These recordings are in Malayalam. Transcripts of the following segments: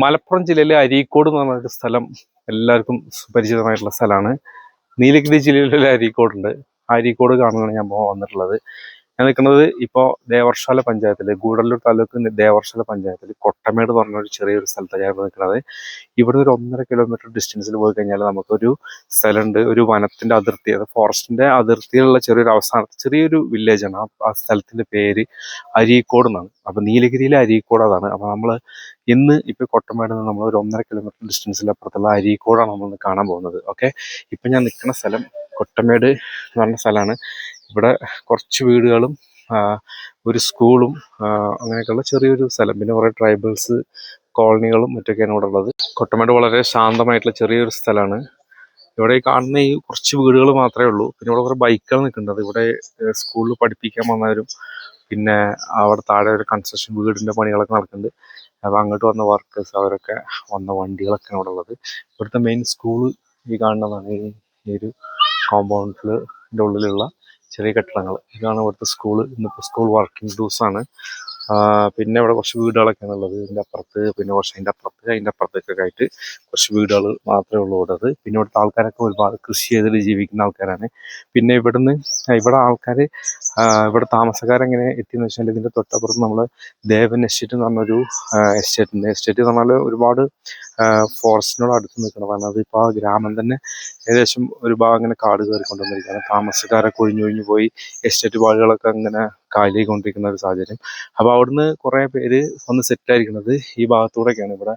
മലപ്പുറം ജില്ലയിലെ അരീക്കോട് എന്ന് പറഞ്ഞൊരു സ്ഥലം എല്ലാവർക്കും സുപരിചിതമായിട്ടുള്ള സ്ഥലമാണ്. നീലഗിരി ജില്ലയിലെ അരീക്കോടുണ്ട്. അരീക്കോട് കാണുന്നതാണ് ഞാൻ വന്നിട്ടുള്ളത്. ഞാൻ നിൽക്കുന്നത് ഇപ്പോൾ ദേവർശാല പഞ്ചായത്തിൽ, ഗൂഡല്ലൂർ താലൂക്ക് ദേവർശാല പഞ്ചായത്തിൽ കൊട്ടമേട് എന്ന് പറഞ്ഞൊരു ചെറിയൊരു സ്ഥലത്താണ് ഞാൻ നിൽക്കുന്നത്. ഇവിടെ ഒരു 1.5 കിലോമീറ്റർ ഡിസ്റ്റൻസിൽ പോയി കഴിഞ്ഞാൽ നമുക്കൊരു സ്ഥലമുണ്ട്. ഒരു വനത്തിൻ്റെ അതിർത്തി, അത് ഫോറസ്റ്റിൻ്റെ അതിർത്തിയിലുള്ള ചെറിയൊരു അവസാനത്തെ ചെറിയൊരു വില്ലേജാണ്. ആ സ്ഥലത്തിൻ്റെ പേര് അരീക്കോട് എന്നാണ്. അപ്പോൾ നീലഗിരിയിലെ അരീക്കോട് അതാണ്. അപ്പോൾ നമ്മൾ ഇന്ന് ഇപ്പോൾ കൊട്ടമേട് നിന്ന് നമ്മൾ ഒരു 1.5 കിലോമീറ്റർ ഡിസ്റ്റൻസിൽ അപ്പുറത്തുള്ള അരീക്കോടാണ് നമ്മൾ കാണാൻ പോകുന്നത്. ഓക്കെ, ഇപ്പം ഞാൻ നിൽക്കുന്ന സ്ഥലം കൊട്ടമേട് എന്ന് പറഞ്ഞ സ്ഥലമാണ്. ഇവിടെ കുറച്ച് വീടുകളും ഒരു സ്കൂളും അങ്ങനെയൊക്കെയുള്ള ചെറിയൊരു സ്ഥലം, പിന്നെ കുറേ ട്രൈബൽസ് കോളനികളും മറ്റൊക്കെയാണ് ഇവിടെ ഉള്ളത്. കൊട്ടമേട് വളരെ ശാന്തമായിട്ടുള്ള ചെറിയൊരു സ്ഥലമാണ്. ഇവിടെ ഈ കാണുന്ന ഈ കുറച്ച് വീടുകൾ മാത്രമേ ഉള്ളൂ. പിന്നെ ഇവിടെ കുറേ ബൈക്കുകൾ നിൽക്കുന്നുണ്ട്. ഇവിടെ സ്കൂളിൽ പഠിപ്പിക്കാൻ വന്നവരും, പിന്നെ അവിടെ താഴെ ഒരു കൺസ്ട്രക്ഷൻ വീടിൻ്റെ പണികളൊക്കെ നടക്കുന്നുണ്ട്. അപ്പോൾ അങ്ങോട്ട് വന്ന വർക്കേഴ്സ് അവരൊക്കെ വന്ന വണ്ടികളൊക്കെയാണ് ഇവിടെ ഉള്ളത്. ഇവിടുത്തെ മെയിൻ സ്കൂള് ഈ കാണുന്നതാണ്. ഈ ഒരു കോമ്പൗണ്ടിൻ്റെ ഉള്ളിലുള്ള ചെറിയ കെട്ടിടങ്ങൾ, ഇതാണ് ഇവിടുത്തെ സ്കൂള്. ഇന്നിപ്പോൾ സ്കൂൾ വർക്കിംഗ് ദിവസമാണ്. പിന്നെ ഇവിടെ കുറച്ച് വീടുകളൊക്കെയാണ് ഉള്ളത്. ഇതിൻ്റെ അപ്പുറത്ത്, പിന്നെ കുറച്ച് അതിൻ്റെ അപ്പുറത്തേക്കൊക്കെ ആയിട്ട് കുറച്ച് വീടുകൾ മാത്രമേ ഉള്ളൂ ഇവിടെ. പിന്നെ ഇവിടുത്തെ ആൾക്കാരൊക്കെ ഒരുപാട് കൃഷി ചെയ്തിട്ട് ജീവിക്കുന്ന ആൾക്കാരാണ്. പിന്നെ ഇവിടെ ആൾക്കാർ, ഇവിടെ താമസക്കാരെങ്ങനെ എത്തിയെന്ന് വെച്ചാൽ ഇതിൻ്റെ തൊട്ടപ്പുറത്ത് നമ്മൾ ദേവൻ എസ്റ്റേറ്റ് എന്ന് പറഞ്ഞൊരു എസ്റ്റേറ്റ് എന്ന് പറഞ്ഞാൽ ഒരുപാട് ഫോറസ്റ്റിനോട് അടുത്ത് നിൽക്കുന്നതാണ്. അതിപ്പോൾ ആ ഗ്രാമം തന്നെ ഏകദേശം ഒരു ഭാഗം അങ്ങനെ കാട് കയറിക്കൊണ്ടുവന്നിരിക്കുകയാണ്. താമസക്കാരൊക്കെ ഒഴിഞ്ഞൊഴിഞ്ഞു പോയി എസ്റ്റേറ്റ് പാടുകളൊക്കെ അങ്ങനെ കാലിയായിക്കൊണ്ടിരിക്കുന്ന ഒരു സാഹചര്യം. അപ്പോൾ അവിടുന്ന് കുറേ പേര് വന്ന് സെറ്റിലായിരിക്കുന്നത് ഈ ഭാഗത്തൂടെയൊക്കെയാണ്. ഇവിടെ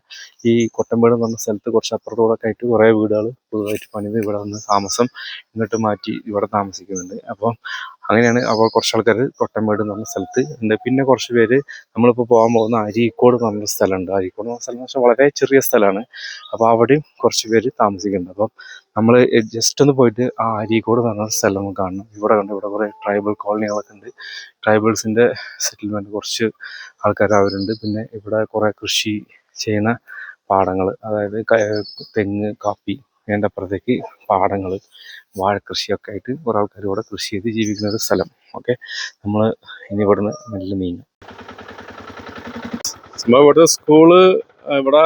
ഈ കൊട്ടമ്പേട് എന്ന് പറഞ്ഞ സ്ഥലത്ത് കുറച്ച് അപ്പുറത്തൂടെയൊക്കെ ആയിട്ട് കുറേ വീടുകൾ പുതുതായിട്ട് പണിത് ഇവിടെ വന്ന് താമസം ഇങ്ങോട്ട് മാറ്റി ഇവിടെ താമസിക്കുന്നുണ്ട്. അപ്പം അങ്ങനെയാണ്. അപ്പോൾ കുറച്ച് ആൾക്കാർ കൊട്ടമ്പേട് എന്ന് പറഞ്ഞ സ്ഥലത്ത് ഉണ്ട്. പിന്നെ കുറച്ച് പേര് നമ്മളിപ്പോൾ പോകാൻ പോകുന്ന അരീക്കോട് എന്ന് പറഞ്ഞൊരു സ്ഥലമുണ്ട്. അരീക്കോട് എന്ന് പറഞ്ഞ സ്ഥലം എന്ന് വെച്ചാൽ വളരെ ചെറിയ സ്ഥലമാണ്. അപ്പോൾ അവിടെയും കുറച്ച് പേര് താമസിക്കുന്നുണ്ട്. അപ്പം നമ്മൾ ജസ്റ്റ് ഒന്ന് പോയിട്ട് ആ അരീക്കോട് എന്ന് പറഞ്ഞ സ്ഥലം നമുക്ക് കാണണം. ഇവിടെ കുറേ ട്രൈബൽ കോളനികളൊക്കെ ഉണ്ട്. ട്രൈബൽസിൻ്റെ സെറ്റിൽമെൻറ്റ് കുറച്ച് ആൾക്കാർ അവരുണ്ട്. പിന്നെ ഇവിടെ കുറേ കൃഷി ചെയ്യുന്ന പാടങ്ങൾ, അതായത് തെങ്ങ്, കാപ്പി, അതിൻ്റെ അപ്പുറത്തേക്ക് പാടങ്ങൾ, വാഴക്കൃഷിയൊക്കെ ആയിട്ട് കുറേ ആൾക്കാർ ഇവിടെ കൃഷി ചെയ്ത് ജീവിക്കുന്ന ഒരു സ്ഥലം. ഓക്കെ, നമ്മൾ ഇനി ഇവിടുന്ന് മെല്ലെ നീങ്ങും. ഇവിടുത്തെ സ്കൂള് ഇവിടെ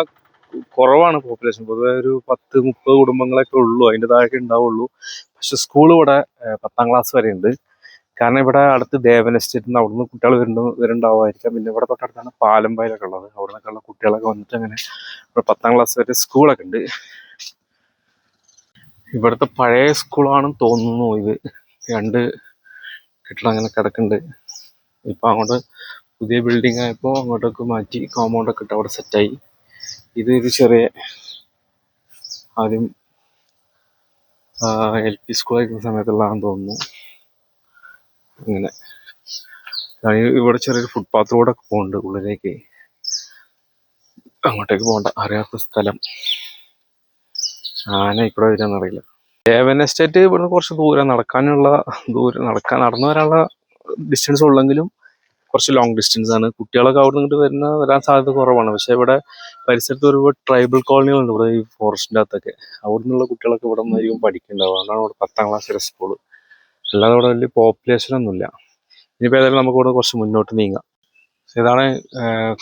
കുറവാണ് പോപ്പുലേഷൻ. പൊതുവെ ഒരു 10-30 കുടുംബങ്ങളൊക്കെ ഉള്ളൂ, അതിൻ്റെ താഴെ ഉണ്ടാവുള്ളൂ. പക്ഷെ സ്കൂൾ ഇവിടെ 10ാം ക്ലാസ് വരെ ഉണ്ട്. കാരണം ഇവിടെ അടുത്ത് ദേവൻ എസ്റ്റേറ്റിൽ നിന്ന് അവിടുന്ന് കുട്ടികൾ വരുന്നുണ്ടാവുമായിരിക്കാം. പിന്നെ ഇവിടെ തൊട്ടടുത്താണ് പാലമ്പയിലൊക്കെ ഉള്ളത്. അവിടെ നിന്നൊക്കെയുള്ള കുട്ടികളൊക്കെ വന്നിട്ട് അങ്ങനെ ഇവിടെ 10ാം ക്ലാസ് വരെ സ്കൂളൊക്കെ ഉണ്ട്. ഇവിടുത്തെ പഴയ സ്കൂളാണെന്ന് തോന്നുന്നു. ഇത് 2 കെട്ടിടം അങ്ങനെ കിടക്കുന്നുണ്ട്. ഇപ്പം അങ്ങോട്ട് പുതിയ ബിൽഡിംഗ് ആയപ്പോൾ അങ്ങോട്ടൊക്കെ മാറ്റി കോമ്പൗണ്ടൊക്കെ ഇട്ട് അവിടെ സെറ്റായി. ഇതൊരു ചെറിയ ആദ്യം LP സ്കൂളായിരിക്കുന്ന സമയത്തുള്ളതാണെന്ന് തോന്നുന്നു. അങ്ങനെ ഇവിടെ ചെറിയൊരു ഫുട്പാത്തിലൂടെ പോകുന്നുണ്ട് ഉള്ളിലേക്ക്. അങ്ങോട്ടേക്ക് പോകണ്ട, അറിയാത്ത സ്ഥലം. ആന ഇവിടെ വരാന്നറിയില്ല. ദേവൻ എസ്റ്റേറ്റ് ഇവിടുന്ന് കുറച്ച് ദൂരം നടന്നു വരാനുള്ള ഡിസ്റ്റൻസ് ഉള്ളെങ്കിലും കുറച്ച് ലോങ് ഡിസ്റ്റൻസ് ആണ്. കുട്ടികളൊക്കെ അവിടെ നിന്നിട്ട് വരാൻ സാധ്യത കുറവാണ്. പക്ഷേ ഇവിടെ പരിസരത്ത് ഒരുപാട് ട്രൈബൽ കോളനികളുണ്ട്. ഇവിടെ ഈ ഫോറസ്റ്റിൻ്റെ അകത്തൊക്കെ അവിടെ നിന്നുള്ള കുട്ടികളൊക്കെ ഇവിടെ നിന്നായിരിക്കും പഠിക്കുന്നുണ്ടാവുക. അതുകൊണ്ടാണ് ഇവിടെ 10ാം ക്ലാസ് വരെ സ്കൂള്. അല്ലാതെ ഇവിടെ വലിയ പോപ്പുലേഷനൊന്നുമില്ല. ഇനിയിപ്പോൾ ഏതായാലും നമുക്ക് ഇവിടെ കുറച്ച് മുന്നോട്ട് നീങ്ങാം. ഇതാണ്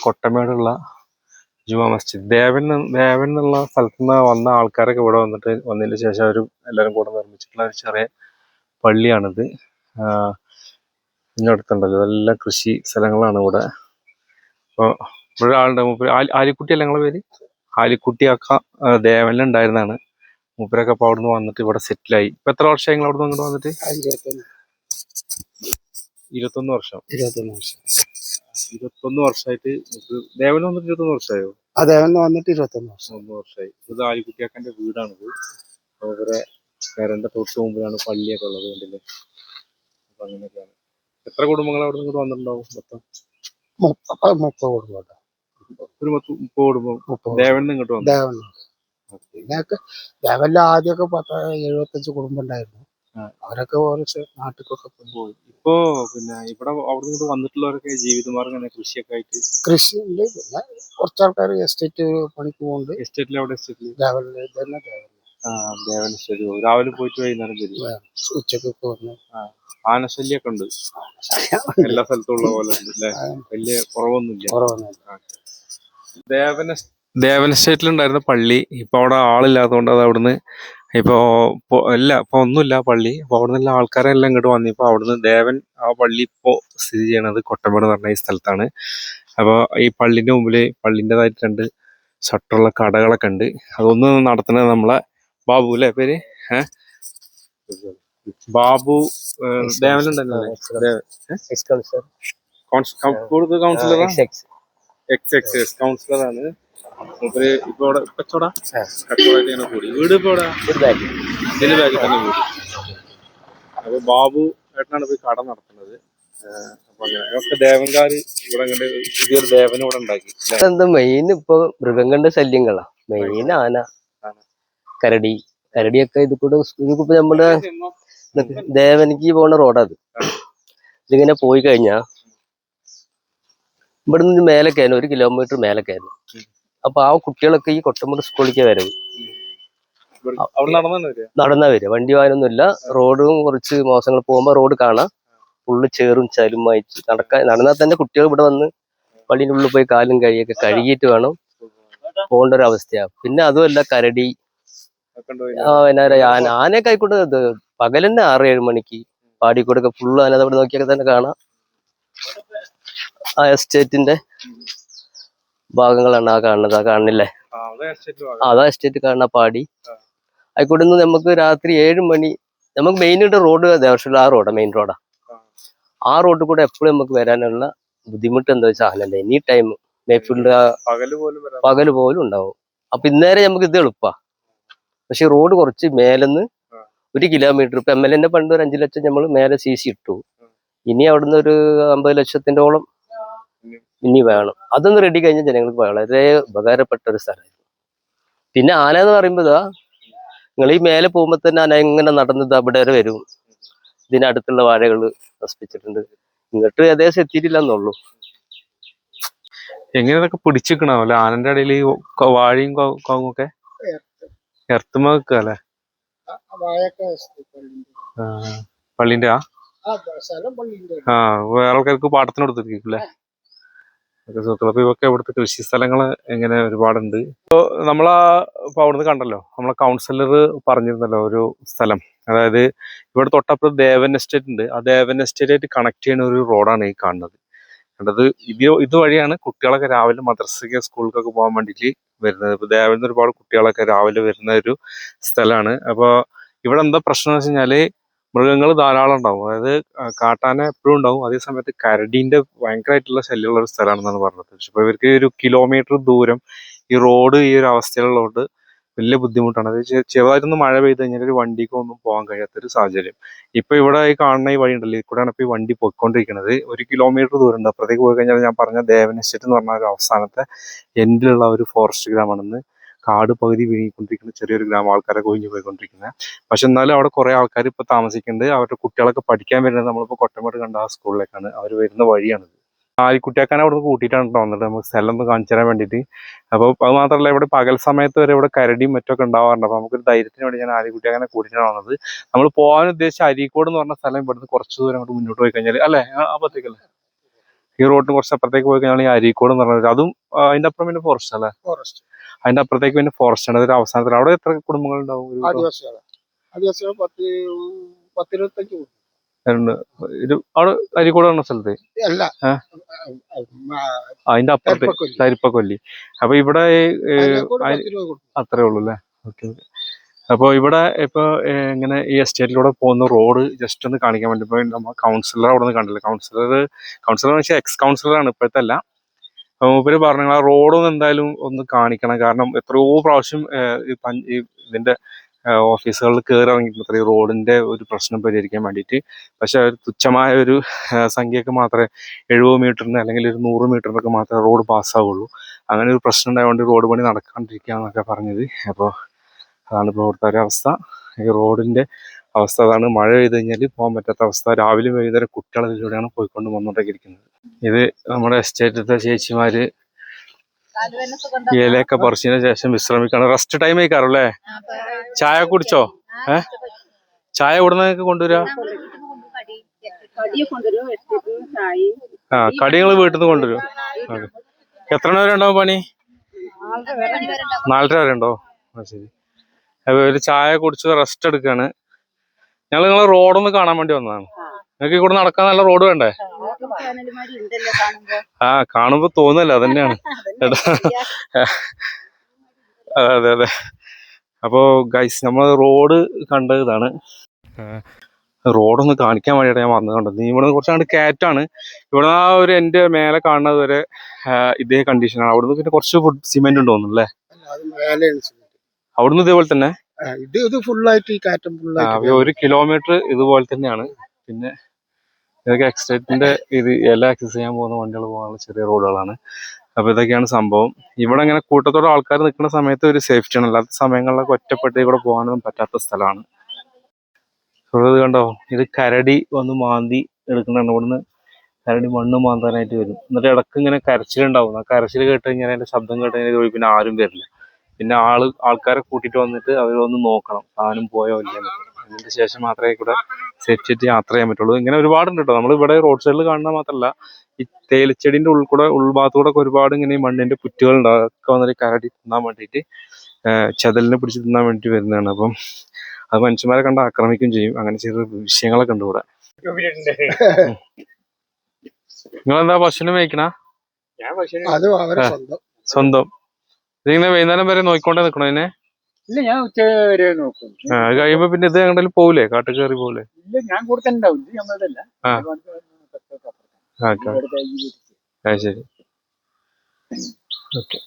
കൊട്ടമേടുള്ള ജുമാ മസ്ജിദ്. ദേവൻ എന്നുള്ള സ്ഥലത്ത് നിന്ന് വന്ന ആൾക്കാരൊക്കെ ഇവിടെ വന്നതിന് ശേഷം അവർ എല്ലാവരും കൂടെ നിർമ്മിച്ചിട്ടുള്ള ഒരു ചെറിയ പള്ളിയാണിത്. ഇങ്ങടുത്തുണ്ടല്ലോ, ഇതെല്ലാം കൃഷി സ്ഥലങ്ങളാണ് ഇവിടെ. അപ്പോൾ ഇവിടെ ആളുണ്ട്, മൂപ്പര് ആലിക്കുട്ടി അല്ല നിങ്ങളെ പേര്? ആലിക്കുട്ടിയൊക്കെ ദേവനിലുണ്ടായിരുന്നതാണ്. മൂപ്പരൊക്കെ അപ്പോൾ അവിടെ നിന്ന് വന്നിട്ട് ഇവിടെ സെറ്റിലായി. ഇപ്പം എത്ര വർഷമായി നിങ്ങൾ അവിടെ നിന്ന് ഇങ്ങോട്ട് വന്നിട്ട്? 21 വർഷം. 21 വർഷമായിട്ട് ദേവന് വന്നിട്ട് 21 വർഷമായോ? ദേവന് വന്നിട്ട് 21 വർഷമായി. ഇത് ആലിക്കുട്ടിയാക്കാൻ്റെ വീടാണിത്. അവരെ പേരൻ്റെ തൊട്ട് മുമ്പിലാണ് പള്ളിയൊക്കെ ഉള്ളത്, കണ്ടില്ലേ? അപ്പം അങ്ങനെയൊക്കെയാണ്. എത്ര കുടുംബങ്ങൾ അവിടെ നിന്ന് വന്നിട്ടുണ്ടാവും മൊത്തം? 30 കുടുംബം. ഒരു 30 കുടുംബം ദേവൻ ഇങ്ങോട്ട് വന്നു. ദേവനിൽ ആദ്യമൊക്കെ 75 കുടുംബം ഉണ്ടായിരുന്നു. അവരൊക്കെ ഓരോ നാട്ടിലൊക്കെ പോയി. ഇപ്പോ പിന്നെ ഇവിടെ അവിടെ നിന്ന് വന്നിട്ടുള്ളവരൊക്കെ ജീവിതമാർഗം കൃഷിയൊക്കെ ആയിട്ട് കൃഷി ഉണ്ട്. പിന്നെ കുറച്ചാൾക്കാർ എസ്റ്റേറ്റ് പണിക്ക് പോകുന്നുണ്ട്. എസ്റ്റേറ്റിൽ എവിടെ? എസ്റ്റേറ്റിൽ ദേവൻ എസ്റ്റേറ്റ് പോകും. രാവിലെ പോയിട്ട് വൈകുന്നേരം വരും. ഉച്ചക്കൊക്കെ വന്ന്. ആനശല്യൊക്കെ ഉണ്ട് എല്ലാ സ്ഥലത്തും ഉള്ള പോലെ ഉണ്ട് അല്ലേ? വലിയ കുറവൊന്നുമില്ല. കുറവൊന്നുമില്ല. ദേവൻ ദേവൻ എസ്റ്റേറ്റിലുണ്ടായിരുന്ന പള്ളി ഇപ്പൊ അവിടെ ആളില്ലാത്തതുകൊണ്ട് അത് അവിടുന്ന് ഇപ്പൊ ഒന്നുമില്ല പള്ളി. അപ്പൊ അവിടെ നിന്നുള്ള ആൾക്കാരെല്ലാം ഇങ്ങോട്ട് വന്നു. ഇപ്പൊ അവിടുന്ന് ദേവൻ ആ പള്ളി ഇപ്പോ സ്ഥിതി ചെയ്യണത് കൊട്ടമേട് എന്ന് പറഞ്ഞ ഈ സ്ഥലത്താണ്. അപ്പൊ ഈ പള്ളിന്റെ മുമ്പില് പള്ളിൻ്റെതായിട്ട് 2 ഷട്ടറുള്ള കടകളൊക്കെ ഉണ്ട്. അതൊന്ന് നടത്തുന്നത് നമ്മളെ ബാബു അല്ലേ പേര്? ബാബു ദേവനുണ്ടല്ലോ കൗൺസിലറാ, കൗൺസിലറാണ് മൂപ്പര്. ഇപ്പൊ ഇവിടെ കച്ചവടമായിട്ട് ഇങ്ങനെ കൂടി. വീട് ഇപ്പൊ ഇവിടെ ഇതിന്റെ ബാക്കിൽ തന്നെ വീട്. അപ്പൊ ബാബു ഏട്ടനാണ് പോയി കട നടത്തുന്നത്. അപ്പൊ അങ്ങനെ ദേവൻകാര് ഇവിടെ പുതിയൊരു ദേവൻ ഇവിടെ ഉണ്ടാക്കി. എന്താ മെയിൻ ഇപ്പൊ മൃഗങ്ങളുടെ ശല്യങ്ങളാ മെയിൻ. ആന, കരടിയൊക്കെ ഇതിപ്പോ നമ്മുടെ ദേവനിക്ക് പോണ റോഡത്. ഇതിങ്ങനെ പോയി കഴിഞ്ഞാ ഇവിടെ നിന്ന് മേലെ കയറും, 1 കിലോമീറ്റർ മേലെ കയറും. അപ്പൊ ആ കുട്ടികളൊക്കെ ഈ കൊട്ടമൂട് സ്കൂളിലേക്ക് വരും. നടന്നാ വരിക, വണ്ടി വാഹനമൊന്നുമില്ല. റോഡും കുറച്ച് മോശങ്ങൾ. പോകുമ്പോ റോഡ് കാണാം, ഫുള്ള് ചേറും ചലും വായിച്ച് നടന്നാൽ തന്നെ കുട്ടികൾ ഇവിടെ വന്ന് പള്ളിൻ്റെ ഉള്ളിൽ പോയി കാലും കഴിയൊക്കെ കഴുകിയിട്ട് വേണം പോകേണ്ട ഒരു അവസ്ഥയാണ്. പിന്നെ അതുമല്ല കരടി, ആനയൊക്കെ ആയിക്കോട്ടെ. പകൽ തന്നെ 6-7 മണിക്ക് പാടിക്കൂടെ ഫുള്ള് ആന അവിടെ നോക്കിയൊക്കെ തന്നെ കാണാം. ആ എസ്റ്റേറ്റിന്റെ ഭാഗങ്ങളാണ് ആ കാണുന്നത്. ആ കാണുന്നില്ലേ? അതാ എസ്റ്റേറ്റ് കാണുന്ന പാടി. ആയിക്കോട്ടെ. നമുക്ക് രാത്രി 7 മണി നമുക്ക് മെയിനായിട്ട് റോഡ് ദേവർഷമുള്ള ആ റോഡാ, മെയിൻ റോഡാ. ആ റോഡിൽ കൂടെ എപ്പോഴും നമുക്ക് വരാനുള്ള ബുദ്ധിമുട്ട് എന്താ വെച്ചാൽ ആനല്ല എനി ടൈം മേപ്പിളിന്റെ പകല് പോലും ഉണ്ടാവും. അപ്പൊ ഇന്നേരം നമുക്ക് ഇത് എളുപ്പാ. പക്ഷെ റോഡ് കുറച്ച് മേലെന്ന് 1 കിലോമീറ്റർ. ഇപ്പൊ MLA പണ്ട് ഒരു 5 ലക്ഷം നമ്മൾ മേലെ CC ഇട്ടു. ഇനി അവിടുന്ന് ഒരു 50 ലക്ഷത്തിൻ്റെോളം ഇനി വേണം. അതൊന്ന് റെഡി കഴിഞ്ഞാൽ ജനങ്ങൾക്ക് വളരെ ഉപകാരപ്പെട്ട ഒരു സ്ഥലമായിരുന്നു. പിന്നെ ആന എന്ന് പറയുമ്പോ നിങ്ങൾ ഈ മേലെ പോകുമ്പോ തന്നെ ആന എങ്ങനെ നടന്നത് അവിടെ വരെ വരും. ഇതിനടുത്തുള്ള വാഴകൾ നശിപ്പിച്ചിട്ടുണ്ട്. ഇങ്ങോട്ട് ഏകദേശം എത്തിയിട്ടില്ല എന്നുള്ളൂ. എങ്ങനെയൊക്കെ പിടിച്ചിക്കണാവല്ലേ ആനന്റെ ഇടയിൽ വാഴയും കവുങ്ങൊക്കെ എർത്തുമ്പോ വെക്കല്ലേ? പള്ളിന്റെ വേറെ ആൾക്കാർക്ക് പാട്ടത്തിന് കൊടുത്തിരിക്കൂല്ലേ? അപ്പൊ ഇവൊക്കെ ഇവിടുത്തെ കൃഷി സ്ഥലങ്ങള് എങ്ങനെ ഒരുപാടുണ്ട്. ഇപ്പൊ ഇപ്പൊ അവിടുന്ന് കണ്ടല്ലോ, നമ്മളെ കൗൺസിലർ പറഞ്ഞിരുന്നല്ലോ ഒരു സ്ഥലം. അതായത് ഇവിടെ തൊട്ടപ്പുറം ദേവൻ എസ്റ്റേറ്റ് ഉണ്ട്. ആ ദേവൻ എസ്റ്റേറ്റായിട്ട് കണക്ട് ചെയ്യുന്ന ഒരു റോഡാണ് ഈ കാണുന്നത്. ഇതുവഴിയാണ് കുട്ടികളൊക്കെ രാവിലെ മദ്രസയ്ക്ക് സ്കൂളിലേക്കൊക്കെ പോകാൻ വേണ്ടിയിട്ട് വരുന്നത്. ഇപ്പൊ ദേവൻ ഒരുപാട് കുട്ടികളൊക്കെ രാവിലെ വരുന്ന ഒരു സ്ഥലമാണ്. അപ്പൊ ഇവിടെ എന്താ പ്രശ്നം എന്ന് വെച്ച് കഴിഞ്ഞാല് മൃഗങ്ങൾ ധാരാളം ഉണ്ടാവും. അതായത് കാട്ടാന എപ്പോഴും ഉണ്ടാവും. അതേ സമയത്ത് കരടീന്റെ ഭയങ്കരമായിട്ടുള്ള ശല്യമുള്ള ഒരു സ്ഥലമാണെന്നാണ് പറഞ്ഞത്. പക്ഷെ ഇപ്പൊ ഇവർക്ക് 1 കിലോമീറ്റർ ദൂരം ഈ റോഡ് ഈ ഒരു അവസ്ഥയിലുള്ളതുകൊണ്ട് വലിയ ബുദ്ധിമുട്ടാണ്. അത് ചെറുതായിട്ടൊന്ന് മഴ പെയ്ത് കഴിഞ്ഞാൽ ഒരു വണ്ടിക്കൊന്നും പോകാൻ കഴിയാത്തൊരു സാഹചര്യം. ഇപ്പൊ ഇവിടെ ഈ കാണുന്ന ഈ വഴി ഉണ്ടല്ലോ, ഈ കൂടെയാണ് ഇപ്പൊ ഈ വണ്ടി പോയിക്കൊണ്ടിരിക്കുന്നത്. 1 കിലോമീറ്റർ ദൂരം ഉണ്ട്. അപ്പുറത്തേക്ക് പോയി കഴിഞ്ഞാൽ ഞാൻ പറഞ്ഞ ദേവൻ എസ്റ്റേറ്റ് എന്ന് പറഞ്ഞ ഒരു അവസാനത്തെ എൻഡിലുള്ള ഒരു ഫോറസ്റ്റ് ഗ്രാമമാണെന്ന്. കാട് പകുതി വീങ്ങിക്കൊണ്ടിരിക്കുന്ന ചെറിയൊരു ഗ്രാമം, ആൾക്കാരൊക്കെ ഒഴിഞ്ഞു പോയിക്കൊണ്ടിരിക്കുന്നത്. പക്ഷെ എന്നാലും അവിടെ കുറെ ആൾക്കാർ ഇപ്പൊ താമസിക്കുന്നുണ്ട്. അവരുടെ കുട്ടികളൊക്കെ പഠിക്കാൻ വരുന്നത് നമ്മളിപ്പോ കൊട്ടമേട് കണ്ട ആ സ്കൂളിലേക്കാണ്. അവർ വരുന്ന വഴിയാണിത്. ആലിക്കുട്ടിയാക്കാനെ അവിടെ കൂട്ടിയിട്ടാണ് വന്നിട്ട് നമുക്ക് സ്ഥലം ഒന്ന് കാണിച്ചു തരാൻ വേണ്ടിയിട്ട്. അപ്പോൾ അത് മാത്രമല്ല, ഇവിടെ പകൽ സമയത്ത് വരെ ഇവിടെ കരടിയും മറ്റൊക്കെ ഉണ്ടാവാറുണ്ട്. അപ്പൊ നമുക്കൊരു ധൈര്യത്തിന് വേണ്ടി ഞാൻ ആലിക്കുട്ടിയാക്കാനെ കൂട്ടിയിട്ടാണ് വന്നത്. നമ്മൾ പോകാൻ ഉദ്ദേശിച്ച അരീക്കോട് എന്ന് പറഞ്ഞ സ്ഥലം ഇവിടുന്ന് കുറച്ച് ദൂരം അങ്ങോട്ട് മുന്നോട്ട് പോയി കഴിഞ്ഞാൽ അല്ലേ, അപ്പത്തേക്കല്ലേ ഈ റോഡിന് കുറച്ച് അപ്പുറത്തേക്ക് പോയി കഴിഞ്ഞാൽ ഈ അരീക്കോട് എന്ന് പറഞ്ഞത്, അതും അതിന്റെ അപ്പുറം പിന്നെ ഫോറസ്റ്റ് അല്ലേ? അതിന്റെ അപ്പുറത്തേക്ക് പിന്നെ ഫോറസ്റ്റ് ആണ്. അതൊരു അവസാനത്തിൽ അവിടെ എത്ര കുടുംബങ്ങൾ ഉണ്ടാവും? അവിടെ 10-25 അവിടെ അരീക്കോട് പറഞ്ഞ സ്ഥലത്ത് അതിന്റെ അപ്പുറത്ത് തരിപ്പക്കൊല്ലി. അപ്പൊ ഇവിടെ അത്രേ ഉള്ളൂ അല്ലേ? ഓക്കെ. അപ്പൊ ഇവിടെ ഇപ്പൊ ഇങ്ങനെ ഈ എസ്റ്റേറ്റിലൂടെ പോകുന്ന റോഡ് ജസ്റ്റ് ഒന്ന് കാണിക്കാൻ വേണ്ടി ഇപ്പൊ നമ്മൾ കൗൺസിലർ അവിടെ നിന്ന് കണ്ടില്ല. കൗൺസിലർ വെച്ചാൽ എക്സ് കൗൺസിലറാണ്, ഇപ്പോഴത്തെ അല്ല. മൂപ്പര് പറഞ്ഞു ആ റോഡൊന്നും എന്തായാലും ഒന്ന് കാണിക്കണം. കാരണം എത്രയോ പ്രാവശ്യം ഇതിന്റെ ഓഫീസുകളിൽ കയറി ഇറങ്ങിയിട്ടുണ്ട് ഈ റോഡിന്റെ ഒരു പ്രശ്നം പരിഹരിക്കാൻ വേണ്ടിയിട്ട്. പക്ഷെ ഒരു തുച്ഛമായ ഒരു സംഖ്യക്ക് മാത്രമേ 70 മീറ്ററിന് അല്ലെങ്കിൽ ഒരു 100 മീറ്ററിനൊക്കെ മാത്രമേ റോഡ് പാസ്സാവുള്ളൂ. അങ്ങനെ ഒരു പ്രശ്നം ഉണ്ടായതുകൊണ്ട് റോഡ് പണി നടക്കാണ്ടിരിക്കുകയെന്നൊക്കെ പറഞ്ഞത്. അപ്പോൾ അതാണ് ഇപ്പോൾ ഇവിടുത്തെ ഒരു അവസ്ഥ. ഈ റോഡിന്റെ അവസ്ഥ അതാണ്. മഴ പെയ്ത് കഴിഞ്ഞാൽ പോകാൻ പറ്റാത്ത അവസ്ഥ. രാവിലെ വൈകുന്നേരം കുട്ടികൾ ഇതിലൂടെയാണ് പോയിക്കൊണ്ട് വന്നുകൊണ്ടിരിക്കുന്നത്. ഇത് നമ്മുടെ എസ്റ്റേറ്റിലത്തെ ചേച്ചിമാര് ഇലയൊക്കെ പറിച്ചതിന് ശേഷം വിശ്രമിക്കാണ്. Rest time ആയിക്കാറല്ലേ? ചായ കുടിച്ചോ? ചായ എവിടുന്ന് കൊണ്ടുവരാ? കടി നിങ്ങൾ വീട്ടിൽ നിന്ന് കൊണ്ടുവരും. എത്ര വരെ ഉണ്ടാവും പണി? 4:30 വരെ ഉണ്ടോ? ആ ശരി. അപ്പൊ ഒരു ചായ കുടിച്ച് റെസ്റ്റ് എടുക്കാണ്. ഞങ്ങൾ നിങ്ങളെ റോഡൊന്ന് കാണാൻ വേണ്ടി വന്നതാണ്. നിങ്ങൾക്ക് ഇവിടെ നടക്കാൻ നല്ല റോഡ് വേണ്ടേ? ആ കാണുമ്പോ തോന്നല്ലോ, അതന്നെയാണ്. അതെ അതെ. അപ്പോ ഗൈസ് നമ്മൾ റോഡ് കണ്ടതാണ്. റോഡൊന്ന് കാണിക്കാൻ വേണ്ടിയിട്ട് ഞാൻ വന്നത് കണ്ടത്. ഇവിടെ കുറച്ചാണ്ട് കയറ്റാണ്. ഇവിടെ ആ ഒരു എൻ്റെ മേലെ കാണുന്നത് വരെ ഇതേ കണ്ടീഷനാണ്. അവിടുന്ന് പിന്നെ കുറച്ച് സിമെന്റ് ഉണ്ടോ അല്ലേ? അവിടുന്ന് ഇതേപോലെ തന്നെ ഇത് ഫുള്ളായിട്ട് ഈ കാറ്റം ഫുള്ളായിട്ട് 1 കിലോമീറ്റർ ഇതുപോലെ തന്നെയാണ്. പിന്നെ ഇതൊക്കെ എക്സ്റ്റേറ്റിന്റെ എല്ലാ ആക്സസ് ചെയ്യാൻ പോകുന്ന വണ്ടികൾ പോകാനുള്ള ചെറിയ റോഡുകളാണ്. അപ്പൊ ഇതൊക്കെയാണ് സംഭവം. ഇവിടെ ഇങ്ങനെ കൂട്ടത്തോടെ ആൾക്കാർ നിൽക്കുന്ന സമയത്ത് ഒരു സേഫ്റ്റിയാണ്. അല്ലാത്ത സമയങ്ങളിലൊക്കെ ഒറ്റപ്പെട്ട് ഇവിടെ പോകാനൊന്നും പറ്റാത്ത സ്ഥലമാണ്. ഇത് കണ്ടോ, ഇത് കരടി വന്ന് മാന്തി എടുക്കുന്നുണ്ട്. ഇവിടുന്ന് കരടി മണ്ണ് മാന്താനായിട്ട് വരും. എന്നിട്ട് ഇടക്ക് ഇങ്ങനെ കരച്ചിലുണ്ടാവും. ആ കരച്ചിൽ കേട്ട് കഴിഞ്ഞാൽ അതിന്റെ ശബ്ദം കേട്ട് കഴിഞ്ഞാൽ പിന്നെ ആരും വരില്ല. പിന്നെ ആൾക്കാരെ കൂട്ടിയിട്ട് വന്നിട്ട് അവർ വന്ന് നോക്കണം സാധനം പോയോ ഇല്ലെന്ന്. അതിന് ശേഷം മാത്രമേ ഇവിടെ സേഫ്റ്റി യാത്ര ചെയ്യാൻ പറ്റുള്ളൂ. ഇങ്ങനെ ഒരുപാടുണ്ട് കേട്ടോ. നമ്മൾ ഇവിടെ റോഡ് സൈഡിൽ കാണുന്ന മാത്രമല്ല, ഈ തേയിലച്ചെടിന്റെ ഉൾഭാഗത്തൂടെ ഒക്കെ ഒരുപാട് ഇങ്ങനെ ഈ മണ്ണിന്റെ പുറ്റുകൾ ഉണ്ടാവും. അതൊക്കെ വന്നിട്ട് കരടി തിന്നാൻ വേണ്ടിയിട്ട്, ചെതലിനെ പിടിച്ച് തിന്നാൻ വേണ്ടിയിട്ട് വരുന്നതാണ്. അപ്പം അത് മനുഷ്യന്മാരെ കണ്ട് ആക്രമിക്കുകയും ചെയ്യും. അങ്ങനെ ചെറിയ വിഷയങ്ങളൊക്കെ ഉണ്ട് ഇവിടെ. നിങ്ങളെന്താ പശുവിനെ മേയ്ക്കണ? സ്വന്തം ഇതിങ്ങനെ വൈകുന്നേരം വരെ നോക്കിക്കൊണ്ടേ നിക്കണോ അതിനെ? ഇല്ല, ഞാൻ ഉച്ച വരെ നോക്കും. അത് കഴിയുമ്പോ പിന്നെ ഇത് എങ്ങോട്ടും പോകൂലേ? കാട്ടിൽ കയറി പോകൂലേ? ഇല്ല, ഞാൻ കൂടെ തന്നെ ഉണ്ടാവും. ഇത് നമ്മളതല്ല. ശരി. ഓക്കെ.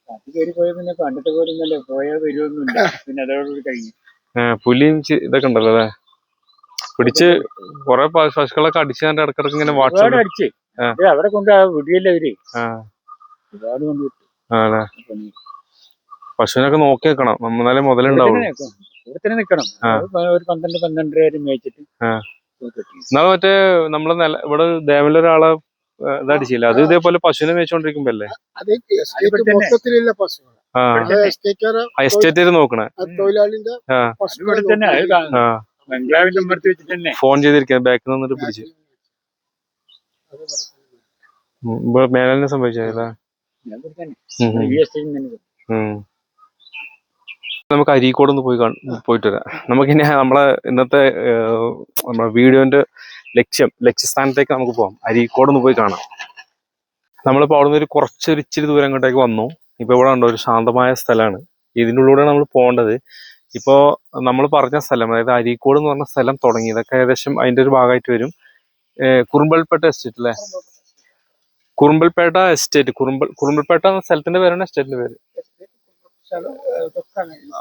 കാട്ടിൽ കയറി പോയ പിന്നെ പണ്ടത്തെ പോലെ ഒന്നല്ലേ, പോയാൽ വരുമൊന്നുമില്ല. പിന്നെ അതോടുകൂടി കഴിഞ്ഞു. പുലിയും ഇതൊക്കെ ഉണ്ടല്ലോ അല്ലേ? പിടിച്ച് കൊറേ പശുക്കളൊക്കെ അടിച്ച് കണ്ട് ഇടക്കിടക്ക് ഇങ്ങനെ ഒരുപാട് അടിച്ച് അവിടെ കൊണ്ട് വിടിയല്ലേ അവര്. ഒരുപാട് കൊണ്ടുവിട്ടു. പശുവിനൊക്കെ നോക്കി വെക്കണം, എന്നാലേ മുതലുണ്ടാവും. ഇവിടെ തന്നെ നിക്കണം. ഒരു 12-12 മേച്ചിട്ട്. എന്നാലും മറ്റേ നമ്മളെ ഇവിടെ ദേവലൊരാളെ ഇതടിച്ചില്ല, അത് ഇതേപോലെ പശുവിനെ മേയിച്ചോണ്ടിരിക്കുമ്പോ അല്ലേ എസ്റ്റേറ്റ് നോക്കണേ? ഫോൺ ചെയ്തിരിക്കാൻ ബാക്കിൽ നിന്നിട്ട് പിടിച്ച് മേലെ സംഭവിച്ചല്ലേ? നമുക്ക് അരീക്കോട് ഒന്ന് പോയിട്ട് വരാം. നമുക്കിനി നമ്മളെ ഇന്നത്തെ നമ്മുടെ വീഡിയോന്റെ ലക്ഷ്യസ്ഥാനത്തേക്ക് നമുക്ക് പോകാം. അരീക്കോട് ഒന്ന് പോയി കാണാം. നമ്മളിപ്പോ അവിടെ നിന്ന് ഇച്ചിരി ദൂരം അങ്ങോട്ടേക്ക് വന്നു. ഇപ്പൊ ഇവിടെ ഉണ്ടോ ഒരു ശാന്തമായ സ്ഥലമാണ്. ഇതിൻ്റെ ഉള്ളിലൂടെ നമ്മൾ പോകേണ്ടത്. ഇപ്പോ നമ്മൾ പറഞ്ഞ സ്ഥലം, അതായത് അരീക്കോട് എന്ന് പറഞ്ഞ സ്ഥലം തുടങ്ങി, ഇതൊക്കെ ഏകദേശം അതിന്റെ ഒരു ഭാഗമായിട്ട് വരും. കുറുമ്പൽപേട്ട എസ്റ്റേറ്റ് അല്ലേ? കുറുമ്പൽപേട്ട എസ്റ്റേറ്റ്. കുറുമ്പൽപേട്ട എന്ന സ്ഥലത്തിന്റെ പേരാണ് എസ്റ്റേറ്റിന്റെ പേര്.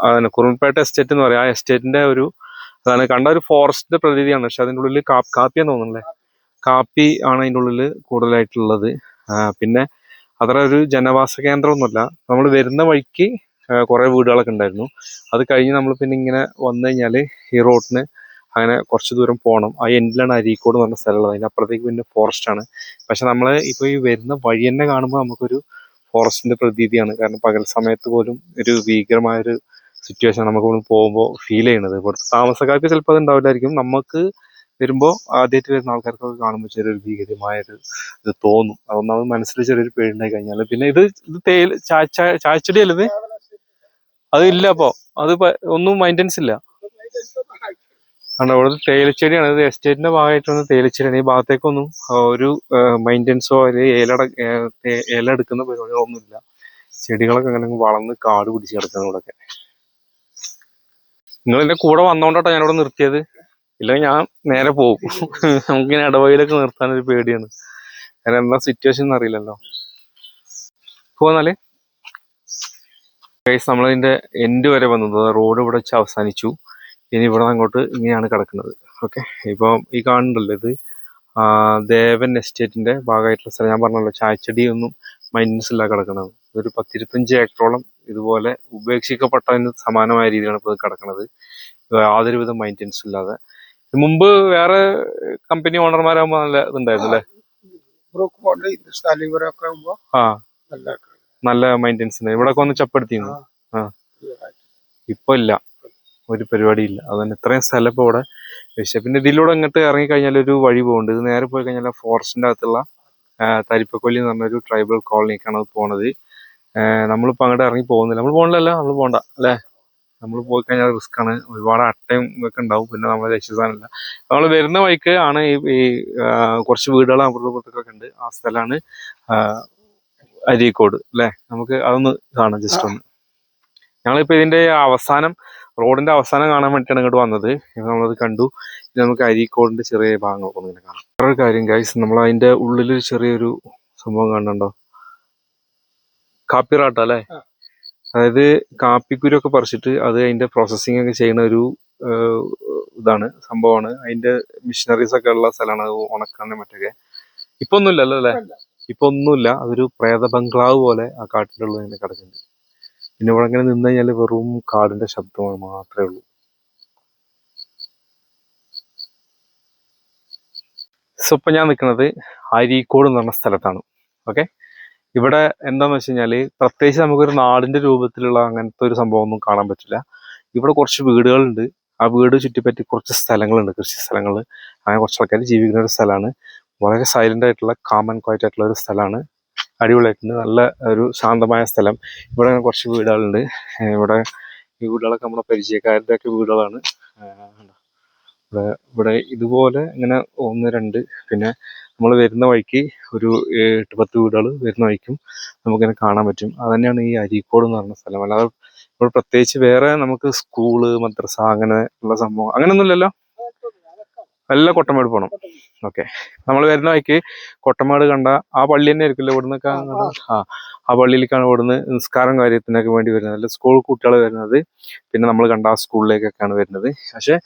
അതന്നെ കുറുമ്പൽപേട്ട എസ്റ്റേറ്റ് എന്ന് പറയാം. ആ എസ്റ്റേറ്റിന്റെ അതാണ് കണ്ട ഒരു ഫോറസ്റ്റിന്റെ പ്രതീതിയാണ്. പക്ഷെ അതിൻ്റെ ഉള്ളിൽ കാപ്പിയാന്ന് തോന്നുന്നല്ലേ? കാപ്പി ആണ് അതിൻ്റെ ഉള്ളിൽ കൂടുതലായിട്ടുള്ളത്. പിന്നെ അത്ര ഒരു ജനവാസ കേന്ദ്രമൊന്നുമല്ല. നമ്മൾ വരുന്ന വഴിക്ക് കുറെ വീടുകളൊക്കെ ഉണ്ടായിരുന്നു. അത് കഴിഞ്ഞ് നമ്മൾ പിന്നെ ഇങ്ങനെ വന്നു കഴിഞ്ഞാല് ഈ റോഡിന് അങ്ങനെ കുറച്ച് ദൂരം പോകണം. ആ എൻഡിലാണ് അരീക്കോട് എന്ന് പറഞ്ഞ സ്ഥലമുള്ളത്. അതിൻ്റെ അപ്പുറത്തേക്ക് പിന്നെ ഫോറസ്റ്റ് ആണ്. പക്ഷെ നമ്മള് ഇപ്പൊ ഈ വരുന്ന വഴി തന്നെ കാണുമ്പോൾ നമുക്കൊരു ഫോറസ്റ്റിന്റെ പ്രതീതിയാണ്. കാരണം പകൽ സമയത്ത് പോലും ഒരു ഭീകരമായൊരു സിറ്റുവേഷൻ നമുക്ക് ഇവിടെ പോകുമ്പോൾ ഫീൽ ചെയ്യണത്. ഇവിടുത്തെ താമസക്കാർക്ക് ചിലപ്പോൾ അത് ഉണ്ടാവില്ലായിരിക്കും. നമുക്ക് വരുമ്പോൾ ആദ്യമായിട്ട് വരുന്ന ആൾക്കാർക്കൊക്കെ കാണുമ്പോൾ ചെറിയൊരു ഭീകരമായൊരു ഇത് തോന്നും. അതൊന്നാമത് മനസ്സിൽ ചെറിയൊരു പേടിണ്ടായി കഴിഞ്ഞാൽ പിന്നെ ഇത് ചായച്ചെടി അല്ലത്? അത് ഇല്ല. അപ്പോ അത് ഒന്നും മെയിൻ്റെനൻസ് ഇല്ല. അവിടെ തേയിലച്ചെടിയാണ്. ഇത് എസ്റ്റേറ്റിന്റെ ഭാഗമായിട്ട് വന്ന തേയിലച്ചെടിയാണ്. ഈ ഭാഗത്തേക്കൊന്നും ഒരു മെയിൻ്റെനൻസോ അല്ലെങ്കിൽ ഇല എടുക്കുന്ന പരിപാടികളൊന്നും ഇല്ല. ചെടികളൊക്കെ അങ്ങനെ വളർന്ന് കാട് പിടിച്ച് കിടക്കുന്ന ഇവിടെയൊക്കെ. നിങ്ങൾ എന്റെ കൂടെ വന്നോണ്ടാട്ടോ ഞാനിവിടെ നിർത്തിയത്. ഇല്ലെങ്കിൽ ഞാൻ നേരെ പോകും. നമുക്കിങ്ങനെ ഇടവഴിയിലൊക്കെ നിർത്താനൊരു പേടിയാണ്. കാരണം എന്താ സിറ്റുവേഷൻ എന്ന് അറിയില്ലല്ലോ. പോന്നാല് നമ്മളതിന്റെ എൻഡ് വരെ വന്നത്. റോഡ് ഇവിടെ വെച്ച് അവസാനിച്ചു. ഇനി ഇവിടെ അങ്ങോട്ട് ഇങ്ങനെയാണ് കിടക്കുന്നത്. ഓക്കെ, ഇപ്പം ഈ കാണുന്നുണ്ടല്ലോ, ഇത് ദേവൻ എസ്റ്റേറ്റിന്റെ ഭാഗമായിട്ടുള്ള സ്ഥലം. ഞാൻ പറഞ്ഞല്ലോ ചായച്ചെടി ഒന്നും മൈനൻസ് ഇല്ല കിടക്കുന്നത്. ഒരു 10-25 ഏക്കറോളം ഇതുപോലെ ഉപേക്ഷിക്കപ്പെട്ടതിന് സമാനമായ രീതിയിലാണ് ഇപ്പോൾ കിടക്കുന്നത്. യാതൊരുവിധ മെയിൻ്റെനൻസും ഇല്ലാതെ. മുമ്പ് വേറെ കമ്പനി ഓണർമാരാകുമ്പോ നല്ല ഇതുണ്ടായിരുന്നു അല്ലേ? നല്ല മെയിൻ്റെനൻസ് ഉണ്ട്. ഇവിടെ വന്ന് ചപ്പെടുത്തിയിരുന്നു. ഇപ്പൊ ഇല്ല, ഒരു പരിപാടിയില്ല. അതുതന്നെ ഇത്രയും സ്ഥലം ഇപ്പൊ ഇവിടെ. പക്ഷെ പിന്നെ ഇതിലൂടെ ഇങ്ങോട്ട് ഇറങ്ങിക്കഴിഞ്ഞാൽ ഒരു വഴി പോകുന്നുണ്ട്. ഇത് നേരെ പോയി കഴിഞ്ഞാൽ ഫോറസ്റ്റിന്റെ അകത്തുള്ള തരിപ്പക്കൊല്ലി എന്ന് പറഞ്ഞൊരു ട്രൈബൽ കോളനിക്കാണ് അത് പോണത്. നമ്മളിപ്പോൾ അങ്ങോട്ട് ഇറങ്ങി പോകുന്നില്ല, നമ്മൾ പോകണില്ലല്ലോ, നമ്മൾ പോകണ്ട അല്ലേ. നമ്മൾ പോയി കഴിഞ്ഞാൽ റിസ്ക് ആണ്, ഒരുപാട് അട്ടയും ഒക്കെ ഉണ്ടാവും, പിന്നെ നമ്മളെ രക്ഷിക്കാനില്ല. നമ്മൾ വരുന്ന വഴിക്ക് ആണ് ഈ കുറച്ച് വീടുകൾ അപ്പുറത്തൊക്കെ ഉണ്ട്. ആ സ്ഥലമാണ് അരീക്കോട് അല്ലേ. നമുക്ക് അതൊന്ന് കാണാം ജസ്റ്റ് ഒന്ന്. ഞങ്ങളിപ്പോൾ ഇതിന്റെ അവസാനം, റോഡിന്റെ അവസാനം കാണാൻ വേണ്ടിയിട്ടാണ് ഇങ്ങോട്ട് വന്നത്. നമ്മളത് കണ്ടു. ഇനി നമുക്ക് അരീക്കോടിന്റെ ചെറിയ ഭാഗങ്ങളൊക്കെ ഒന്ന് ഇങ്ങനെ കാണാം. വേറൊരു കാര്യം ഗൈസ്, നമ്മൾ അതിന്റെ ഉള്ളിൽ ചെറിയൊരു സംഭവം കാണുന്നുണ്ടോ, കാപ്പിറാട്ട അല്ലേ. അതായത് കാപ്പിക്കുരൊക്കെ പറിച്ചിട്ട് അത് അതിന്റെ പ്രോസസ്സിംഗ് ഒക്കെ ചെയ്യുന്ന ഒരു ഇതാണ്, സംഭവമാണ്. അതിന്റെ മിഷനറീസ് ഒക്കെ ഉള്ള സ്ഥലമാണ്, അത് ഉണക്കാനും മറ്റൊക്കെ. ഇപ്പൊ ഒന്നുമില്ലല്ലോ അല്ലേ, ഇപ്പൊ ഒന്നുമില്ല. അതൊരു പ്രേത ബംഗ്ലാവ് പോലെ ആ കാട്ടിൻ്റെ ഉള്ളിൽ ഇങ്ങനെ കിടക്കുന്നുണ്ട്. പിന്നെ ഇവിടെ ഇങ്ങനെ നിന്ന് കഴിഞ്ഞാൽ വെറും കാടിന്റെ ശബ്ദമാണ് മാത്രമേ ഉള്ളൂ. സോ ഇപ്പൊ ഞാൻ നിൽക്കുന്നത് അരീക്കോട് എന്ന് പറഞ്ഞ സ്ഥലത്താണ്. ഓക്കെ, ഇവിടെ എന്താന്ന് വെച്ച് കഴിഞ്ഞാല് പ്രത്യേകിച്ച് നമുക്കൊരു നാടിന്റെ രൂപത്തിലുള്ള അങ്ങനത്തെ ഒരു സംഭവം ഒന്നും കാണാൻ പറ്റില്ല. ഇവിടെ കുറച്ച് വീടുകളുണ്ട്, ആ വീട് ചുറ്റിപ്പറ്റി കുറച്ച് സ്ഥലങ്ങളുണ്ട്, കൃഷി സ്ഥലങ്ങൾ. അങ്ങനെ കുറച്ച് ആൾക്കാർ ജീവിക്കുന്ന ഒരു സ്ഥലമാണ്. വളരെ സൈലന്റ് ആയിട്ടുള്ള, കാം ആൻഡ് ക്വയറ്റ് ആയിട്ടുള്ള ഒരു സ്ഥലമാണ്. അടിപൊളിയായിട്ടുണ്ട്, നല്ല ഒരു ശാന്തമായ സ്ഥലം. ഇവിടെ കുറച്ച് വീടുകളുണ്ട്. ഇവിടെ ഈ വീടുകളൊക്കെ നമ്മുടെ പരിചയക്കാരുടെ ഒക്കെ വീടുകളാണ്. ഇവിടെ ഇതുപോലെ ഇങ്ങനെ 1, 2, പിന്നെ നമ്മൾ വരുന്ന വഴിക്ക് ഒരു 8-10 വീടുകൾ വരുന്ന വഴിക്കും നമുക്കിങ്ങനെ കാണാൻ പറ്റും. അത് തന്നെയാണ് ഈ അരീക്കോട് എന്ന് പറയുന്ന സ്ഥലം. അല്ലാതെ ഇവിടെ പ്രത്യേകിച്ച് വേറെ നമുക്ക് സ്കൂള്, മദ്രസ അങ്ങനെ ഉള്ള സംഭവം അങ്ങനെയൊന്നുമില്ലല്ലോ. എല്ലാം കൊട്ടമേട് പോകണം. ഓക്കെ, നമ്മൾ വരുന്ന വഴിക്ക് കൊട്ടമേട് കണ്ട ആ പള്ളി തന്നെ ആയിരിക്കുമല്ലോ ഇവിടുന്നൊക്കെ. ആ പള്ളിയിലേക്കാണ് ഇവിടുന്ന് നിസ്കാരം കാര്യത്തിനൊക്കെ വേണ്ടി വരുന്നത്, അല്ല സ്കൂൾ കുട്ടികൾ വരുന്നത്. പിന്നെ നമ്മൾ കണ്ട ആ സ്കൂളിലേക്കൊക്കെയാണ് വരുന്നത്. പക്ഷെ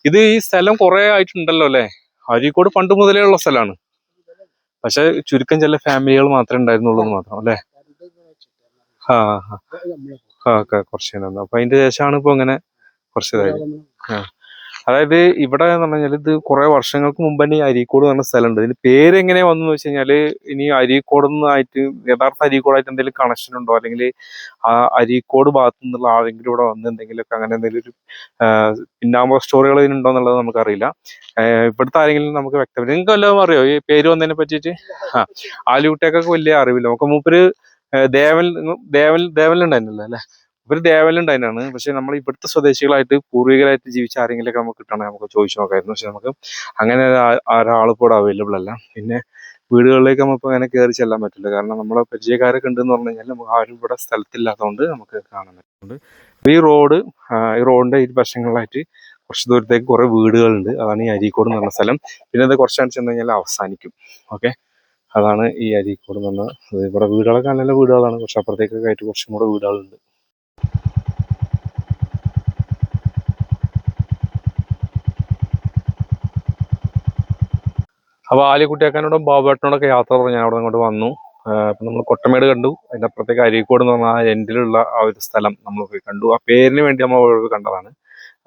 ഇത് ഈ സ്ഥലം കുറെ ആയിട്ടുണ്ടല്ലോ അല്ലേ. അരീക്കോട് പണ്ട് മുതലേ ഉള്ള സ്ഥലമാണ്. പക്ഷെ ചുരുക്കം ചില ഫാമിലികൾ മാത്രമേ ഉണ്ടായിരുന്നുള്ളൂ എന്ന് മാത്രം അല്ലേ. കുറച്ച് അപ്പൊ അതിന്റെ ശേഷമാണ് ഇപ്പൊ ഇങ്ങനെ കുറച്ച് ഇതായത്. അതായത് ഇവിടെ എന്ന് പറഞ്ഞാൽ ഇത് കുറെ വർഷങ്ങൾക്ക് മുമ്പ് തന്നെ ഈ അരീക്കോട് പറഞ്ഞ സ്ഥലമുണ്ട്. ഇതിന് പേര് എങ്ങനെ വന്നു വെച്ച് കഴിഞ്ഞാല്, ഇനി അരീക്കോട് നിന്നായിട്ട് യഥാർത്ഥ അരീക്കോടായിട്ട് എന്തെങ്കിലും കണക്ഷൻ ഉണ്ടോ, അല്ലെങ്കിൽ ആ അരീക്കോട് ഭാഗത്തു നിന്നുള്ള ആരെങ്കിലും ഇവിടെ വന്ന് എന്തെങ്കിലുമൊക്കെ അങ്ങനെ എന്തെങ്കിലും ഒരു പിന്നാമ്പോ സ്റ്റോറികൾ ഇതിനുണ്ടോ എന്നുള്ളത് നമുക്കറിയില്ല. ഇവിടുത്തെ ആരെങ്കിലും നമുക്ക് വ്യക്തം, നിങ്ങൾക്ക് വല്ലതും അറിയോ ഈ പേര് വന്നതിനെ പറ്റിയിട്ട്? ആലുകുട്ടിയൊക്കെ വലിയ അറിവില്ല. നമുക്ക് മൂപ്പര് ദേവലുണ്ടായിരുന്നല്ലോ അല്ലെ, ഇവര് ദേവലുണ്ടായിരുന്നാണ്. പക്ഷെ നമ്മൾ ഇവിടുത്തെ സ്വദേശികളായിട്ട് പൂർവികരായിട്ട് ജീവിച്ച ആരെങ്കിലൊക്കെ നമുക്ക് കിട്ടണമെങ്കിൽ നമുക്ക് ചോദിച്ചു നോക്കായിരുന്നു. പക്ഷെ നമുക്ക് അങ്ങനെ ഒരാളിപ്പോൾ ഇവിടെ അവൈലബിൾ അല്ല. പിന്നെ വീടുകളിലേക്ക് നമുക്ക് അങ്ങനെ കയറി ചെല്ലാൻ പറ്റില്ല, കാരണം നമ്മളെ പരിചയക്കാരൊക്കെ ഉണ്ടെന്ന് പറഞ്ഞു കഴിഞ്ഞാൽ നമുക്ക് ആരും ഇവിടെ സ്ഥലത്തില്ലാത്തതുകൊണ്ട് നമുക്ക് കാണാൻ പറ്റുന്നുണ്ട്. ഈ റോഡിന്റെ ഈ വശങ്ങളിലായിട്ട് കുറച്ച് ദൂരത്തേക്ക് കുറെ വീടുകളുണ്ട്. അതാണ് ഈ അരീക്കോട് എന്ന് പറഞ്ഞ സ്ഥലം. പിന്നെ അത് കുറച്ചാണ് ചെന്ന് കഴിഞ്ഞാൽ അവസാനിക്കും. ഓക്കെ, അതാണ് ഈ അരീക്കോട് എന്ന് പറഞ്ഞത്. ഇവിടെ വീടുകളൊക്കെ നല്ല വീടുകളാണ്, കുറച്ച് അപ്പുറത്തേക്കൊക്കെ ആയിട്ട് കുറച്ചും കൂടെ വീടുകളുണ്ട്. അപ്പോൾ ആലിക്കുട്ടിയാക്കാനോടും ബാബുവേട്ടനോടൊക്കെ യാത്ര പറഞ്ഞ് ഞാൻ അവിടെ അങ്ങോട്ട് വന്നു. അപ്പം നമ്മൾ കൊട്ടമേട് കണ്ടു, അതിൻ്റെ അപ്പുറത്തേക്ക് അരീക്കോട് എന്ന് പറഞ്ഞാൽ ആ എൻഡിലുള്ള ആ ഒരു സ്ഥലം നമ്മൾ പോയി കണ്ടു. ആ പേരിന് വേണ്ടി നമ്മൾ അവിടെ കണ്ടതാണ്.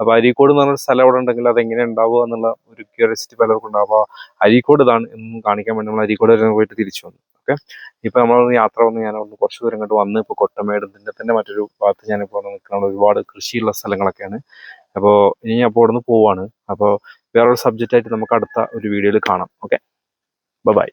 അപ്പോൾ അരീക്കോട് എന്ന് പറഞ്ഞൊരു സ്ഥലം അവിടെ ഉണ്ടെങ്കിൽ അതെങ്ങനെ ഉണ്ടാവുക എന്നുള്ള ഒരു ക്യൂരിയോസിറ്റി പലർക്കും ഉണ്ടാവും. അപ്പോൾ അരീക്കോട് ഇതാണ് എന്നും കാണിക്കാൻ വേണ്ടി നമ്മൾ അരീക്കോട് വരെ പോയിട്ട് തിരിച്ചു വന്നു. ഓക്കെ, ഇപ്പോൾ നമ്മളൊന്ന് യാത്ര വന്ന് ഞാൻ അവിടെ കുറച്ച് ദൂരം ഇങ്ങോട്ട് വന്ന് ഇപ്പോൾ കൊട്ടമേട് ഇതിൻ്റെ തന്നെ മറ്റൊരു ഭാഗത്ത് ഞാനിപ്പോൾ നിൽക്കുന്നത്. ഒരുപാട് കൃഷിയുള്ള സ്ഥലങ്ങളൊക്കെയാണ്. അപ്പോൾ ഇനി അപ്പോൾ അവിടെ നിന്ന് പോവാണ്. അപ്പോൾ വേറൊരു സബ്ജക്റ്റ് ആയിട്ട് നമുക്ക് അടുത്ത ഒരു വീഡിയോയിൽ കാണാം. Okay, by.